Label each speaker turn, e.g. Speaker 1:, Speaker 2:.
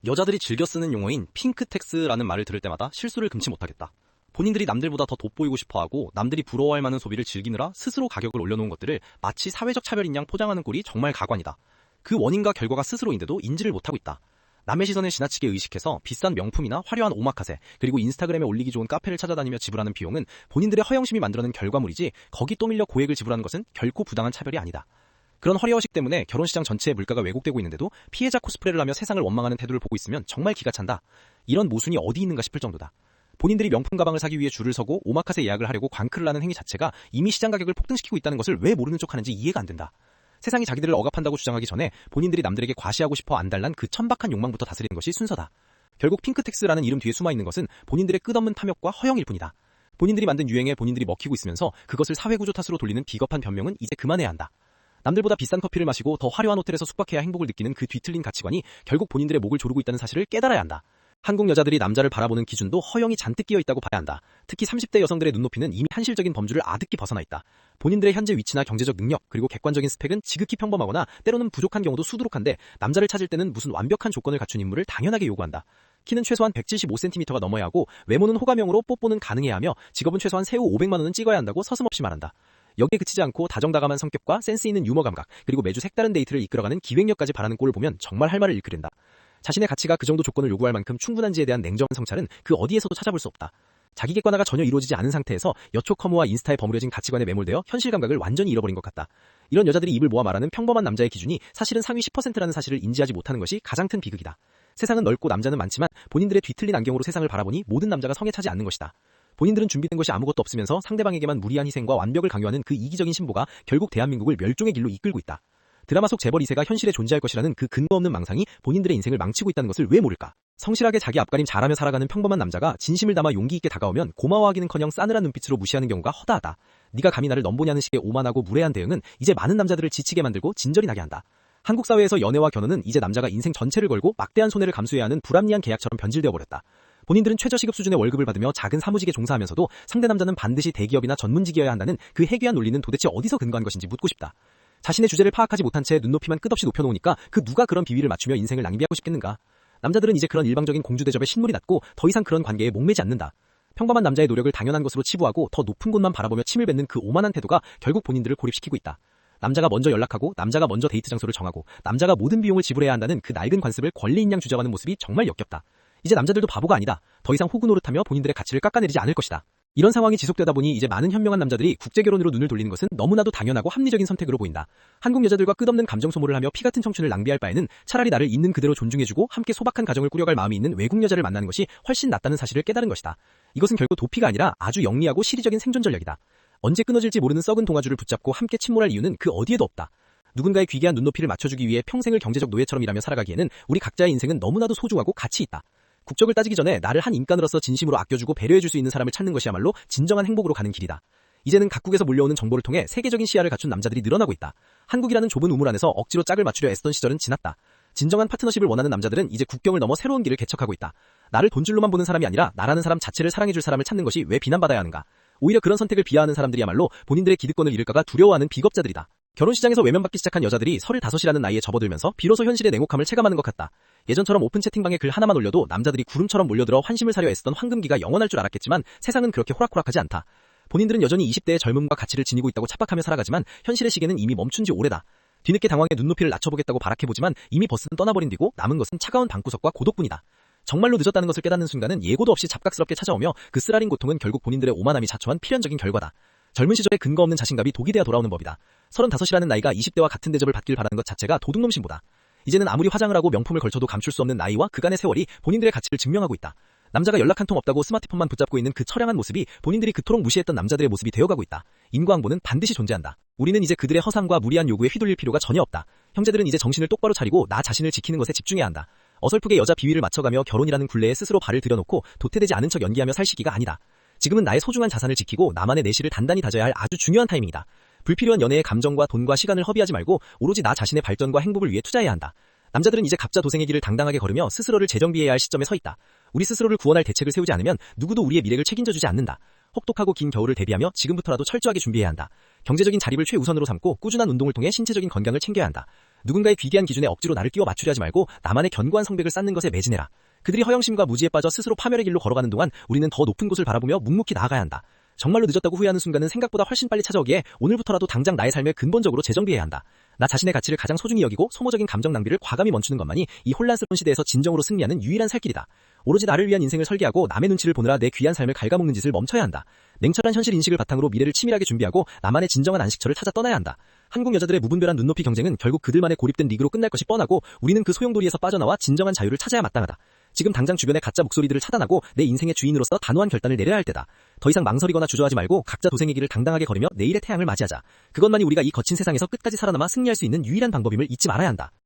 Speaker 1: 여자들이 즐겨 쓰는 용어인 핑크텍스라는 말을 들을 때마다 실수를 금치 못하겠다. 본인들이 남들보다 더 돋보이고 싶어하고 남들이 부러워할 만한 소비를 즐기느라 스스로 가격을 올려놓은 것들을 마치 사회적 차별인 양 포장하는 꼴이 정말 가관이다. 그 원인과 결과가 스스로인데도 인지를 못하고 있다. 남의 시선을 지나치게 의식해서 비싼 명품이나 화려한 오마카세, 그리고 인스타그램에 올리기 좋은 카페를 찾아다니며 지불하는 비용은 본인들의 허영심이 만들어낸 결과물이지, 거기 또 밀려 고액을 지불하는 것은 결코 부당한 차별이 아니다. 그런 허례허식 때문에 결혼시장 전체의 물가가 왜곡되고 있는데도 피해자 코스프레를 하며 세상을 원망하는 태도를 보고 있으면 정말 기가 찬다. 이런 모순이 어디 있는가 싶을 정도다. 본인들이 명품 가방을 사기 위해 줄을 서고 오마카세 예약을 하려고 광클을 하는 행위 자체가 이미 시장 가격을 폭등시키고 있다는 것을 왜 모르는 척하는지 이해가 안 된다. 세상이 자기들을 억압한다고 주장하기 전에 본인들이 남들에게 과시하고 싶어 안달난 그 천박한 욕망부터 다스리는 것이 순서다. 결국 핑크텍스라는 이름 뒤에 숨어있는 것은 본인들의 끝없는 탐욕과 허영일 뿐이다. 본인들이 만든 유행에 본인들이 먹히고 있으면서 그것을 사회구조 탓으로 돌리는 비겁한 변명은 이제 그만해야 한다. 남들보다 비싼 커피를 마시고 더 화려한 호텔에서 숙박해야 행복을 느끼는 그 뒤틀린 가치관이 결국 본인들의 목을 조르고 있다는 사실을 깨달아야 한다. 한국 여자들이 남자를 바라보는 기준도 허영이 잔뜩 끼어 있다고 봐야 한다. 특히 30대 여성들의 눈높이는 이미 현실적인 범주를 아득히 벗어나 있다. 본인들의 현재 위치나 경제적 능력, 그리고 객관적인 스펙은 지극히 평범하거나 때로는 부족한 경우도 수두룩한데, 남자를 찾을 때는 무슨 완벽한 조건을 갖춘 인물을 당연하게 요구한다. 키는 최소한 175cm가 넘어야 하고, 외모는 호감형으로 뽀뽀는 가능해야 하며, 직업은 최소한 세후 500만 원은 찍어야 한다고 서슴없이 말한다. 여기에 그치지 않고 다정다감한 성격과 센스 있는 유머 감각, 그리고 매주 색다른 데이트를 이끌어가는 기획력까지 바라는 꼴을 보면 정말 할 말을 잃게 된다. 자신의 가치가 그 정도 조건을 요구할 만큼 충분한지에 대한 냉정한 성찰은 그 어디에서도 찾아볼 수 없다. 자기 객관화가 전혀 이루어지지 않은 상태에서 여초 커머와 인스타에 버무려진 가치관에 매몰되어 현실 감각을 완전히 잃어버린 것 같다. 이런 여자들이 입을 모아 말하는 평범한 남자의 기준이 사실은 상위 10%라는 사실을 인지하지 못하는 것이 가장 큰 비극이다. 세상은 넓고 남자는 많지만 본인들의 뒤틀린 안경으로 세상을 바라보니 모든 남자가 성에 차지 않는 것이다. 본인들은 준비된 것이 아무것도 없으면서 상대방에게만 무리한 희생과 완벽을 강요하는 그 이기적인 신보가 결국 대한민국을 멸종의 길로 이끌고 있다. 드라마 속 재벌 2세가 현실에 존재할 것이라는 그 근거 없는 망상이 본인들의 인생을 망치고 있다는 것을 왜 모를까? 성실하게 자기 앞가림 잘하며 살아가는 평범한 남자가 진심을 담아 용기 있게 다가오면 고마워하기는커녕 싸늘한 눈빛으로 무시하는 경우가 허다하다. 네가 감히 나를 넘보냐는 식의 오만하고 무례한 대응은 이제 많은 남자들을 지치게 만들고 진절이 나게 한다. 한국 사회에서 연애와 결혼은 이제 남자가 인생 전체를 걸고 막대한 손해를 감수해야 하는 불합리한 계약처럼 변질되어 버렸다. 본인들은 최저시급 수준의 월급을 받으며 작은 사무직에 종사하면서도 상대 남자는 반드시 대기업이나 전문직이어야 한다는 그 해괴한 논리는 도대체 어디서 근거한 것인지 묻고 싶다. 자신의 주제를 파악하지 못한 채 눈높이만 끝없이 높여놓으니까 그 누가 그런 비위를 맞추며 인생을 낭비하고 싶겠는가. 남자들은 이제 그런 일방적인 공주대접에 신물이 났고 더 이상 그런 관계에 목매지 않는다. 평범한 남자의 노력을 당연한 것으로 치부하고 더 높은 곳만 바라보며 침을 뱉는 그 오만한 태도가 결국 본인들을 고립시키고 있다. 남자가 먼저 연락하고 남자가 먼저 데이트 장소를 정하고 남자가 모든 비용을 지불해야 한다는 그 낡은 관습을 권리인 양 주장하는 모습이 정말 역겹다. 이제 남자들도 바보가 아니다. 더 이상 호구 노릇하며 본인들의 가치를 깎아내리지 않을 것이다. 이런 상황이 지속되다 보니 이제 많은 현명한 남자들이 국제결혼으로 눈을 돌리는 것은 너무나도 당연하고 합리적인 선택으로 보인다. 한국 여자들과 끝없는 감정 소모를 하며 피 같은 청춘을 낭비할 바에는 차라리 나를 있는 그대로 존중해주고 함께 소박한 가정을 꾸려갈 마음이 있는 외국 여자를 만나는 것이 훨씬 낫다는 사실을 깨달은 것이다. 이것은 결국 도피가 아니라 아주 영리하고 시리적인 생존 전략이다. 언제 끊어질지 모르는 썩은 동아줄을 붙잡고 함께 침몰할 이유는 그 어디에도 없다. 누군가의 귀괴한 눈높이를 맞춰주기 위해 평생을 경제적 노예처럼 일하며 살아가기에는 우리 각자의 인생은 너무나도 소중하고 가치 있다. 국적을 따지기 전에 나를 한 인간으로서 진심으로 아껴주고 배려해줄 수 있는 사람을 찾는 것이야말로 진정한 행복으로 가는 길이다. 이제는 각국에서 몰려오는 정보를 통해 세계적인 시야를 갖춘 남자들이 늘어나고 있다. 한국이라는 좁은 우물 안에서 억지로 짝을 맞추려 애쓰던 시절은 지났다. 진정한 파트너십을 원하는 남자들은 이제 국경을 넘어 새로운 길을 개척하고 있다. 나를 돈줄로만 보는 사람이 아니라 나라는 사람 자체를 사랑해줄 사람을 찾는 것이 왜 비난받아야 하는가. 오히려 그런 선택을 비하하는 사람들이야말로 본인들의 기득권을 잃을까가 두려워하는 비겁자들이다. 결혼시장에서 외면받기 시작한 여자들이 35이라는 나이에 접어들면서 비로소 현실의 냉혹함을 체감하는 것 같다. 예전처럼 오픈 채팅방에 글 하나만 올려도 남자들이 구름처럼 몰려들어 환심을 사려 애쓰던 황금기가 영원할 줄 알았겠지만 세상은 그렇게 호락호락하지 않다. 본인들은 여전히 20대의 젊음과 가치를 지니고 있다고 착각하며 살아가지만 현실의 시계는 이미 멈춘 지 오래다. 뒤늦게 당황해 눈높이를 낮춰보겠다고 발악해보지만 이미 버스는 떠나버린 뒤고 남은 것은 차가운 방구석과 고독뿐이다. 정말로 늦었다는 것을 깨닫는 순간은 예고도 없이 잡각스럽게 찾아오며 그 쓰라린 고통은 결국 본인들의 오만함이 자초한 필연적인 결과다. 젊은 시절의 근거 없는 자신감이 독이 되어 돌아오는 법이다. 35이라는 나이가 20대와 같은 대접을 받길 바라는 것 자체가 도둑놈 신보다. 이제는 아무리 화장을 하고 명품을 걸쳐도 감출 수 없는 나이와 그간의 세월이 본인들의 가치를 증명하고 있다. 남자가 연락 한 통 없다고 스마트폰만 붙잡고 있는 그 처량한 모습이 본인들이 그토록 무시했던 남자들의 모습이 되어가고 있다. 인과응보는 반드시 존재한다. 우리는 이제 그들의 허상과 무리한 요구에 휘둘릴 필요가 전혀 없다. 형제들은 이제 정신을 똑바로 차리고 나 자신을 지키는 것에 집중해야 한다. 어설프게 여자 비위를 맞춰가며 결혼이라는 굴레에 스스로 발을 들여놓고 도태되지 않은 척 연기하며 살 시기가 아니다. 지금은 나의 소중한 자산을 지키고 나만의 내실을 단단히 다져야 할 아주 중요한 타이밍이다. 불필요한 연애에 감정과 돈과 시간을 허비하지 말고 오로지 나 자신의 발전과 행복을 위해 투자해야 한다. 남자들은 이제 갑자 도생의 길을 당당하게 걸으며 스스로를 재정비해야 할 시점에 서 있다. 우리 스스로를 구원할 대책을 세우지 않으면 누구도 우리의 미래를 책임져주지 않는다. 혹독하고 긴 겨울을 대비하며 지금부터라도 철저하게 준비해야 한다. 경제적인 자립을 최우선으로 삼고 꾸준한 운동을 통해 신체적인 건강을 챙겨야 한다. 누군가의 비대한 기준에 억지로 나를 끼워 맞추려 하지 말고 나만의 견고한 성벽을 쌓는 것에 매진해라. 그들이 허영심과 무지에 빠져 스스로 파멸의 길로 걸어가는 동안 우리는 더 높은 곳을 바라보며 묵묵히 나아가야 한다. 정말로 늦었다고 후회하는 순간은 생각보다 훨씬 빨리 찾아오기에 오늘부터라도 당장 나의 삶을 근본적으로 재정비해야 한다. 나 자신의 가치를 가장 소중히 여기고 소모적인 감정 낭비를 과감히 멈추는 것만이 이 혼란스러운 시대에서 진정으로 승리하는 유일한 살 길이다. 오로지 나를 위한 인생을 설계하고 남의 눈치를 보느라 내 귀한 삶을 갉아먹는 짓을 멈춰야 한다. 냉철한 현실 인식을 바탕으로 미래를 치밀하게 준비하고 나만의 진정한 안식처를 찾아 떠나야 한다. 한국 여자들의 무분별한 눈높이 경쟁은 결국 그들만의 고립된 리그로 끝날 것이 뻔하고 우리는 그 소용돌이에서 빠져나와 진정한 자유를 찾아야 마땅하다. 지금 당장 주변의 가짜 목소리들을 차단하고 내 인생의 주인으로서 단호한 결단을 내려야 할 때다. 더 이상 망설이거나 주저하지 말고 각자 도생의 길을 당당하게 걸으며 내일의 태양을 맞이하자. 그것만이 우리가 이 거친 세상에서 끝까지 살아남아 승리할 수 있는 유일한 방법임을 잊지 말아야 한다.